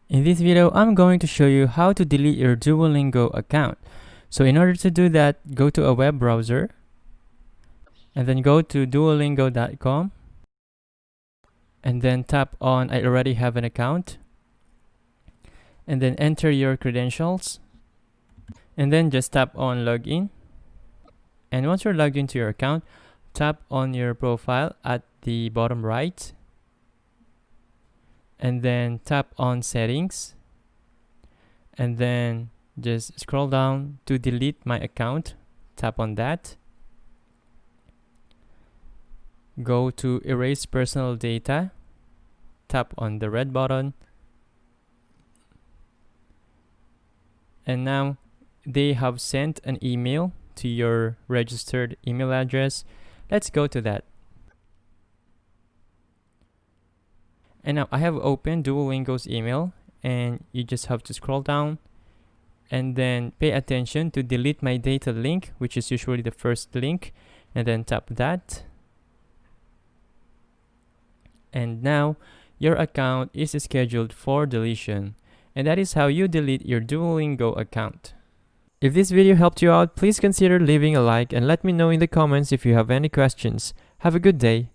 In this video, I'm going to show you how to delete your Duolingo account. So in order to do that, go to a web browser and then go to duolingo.com and then tap on I already have an account and then enter your credentials and then just tap on login. And once you're logged into your account, tap on your profile at the bottom right and then tap on settings and then just scroll down to delete my account. Tap on that. Go to erase personal data. Tap on the red button. And now they have sent an email to your registered email address. Let's go to that. And now I have opened Duolingo's email, and you just have to scroll down and then pay attention to delete my data link, which is usually the first link, and then tap that. And now your account is scheduled for deletion. And that is how you delete your Duolingo account. If this video helped you out, please consider leaving a like and let me know in the comments if you have any questions. Have a good day.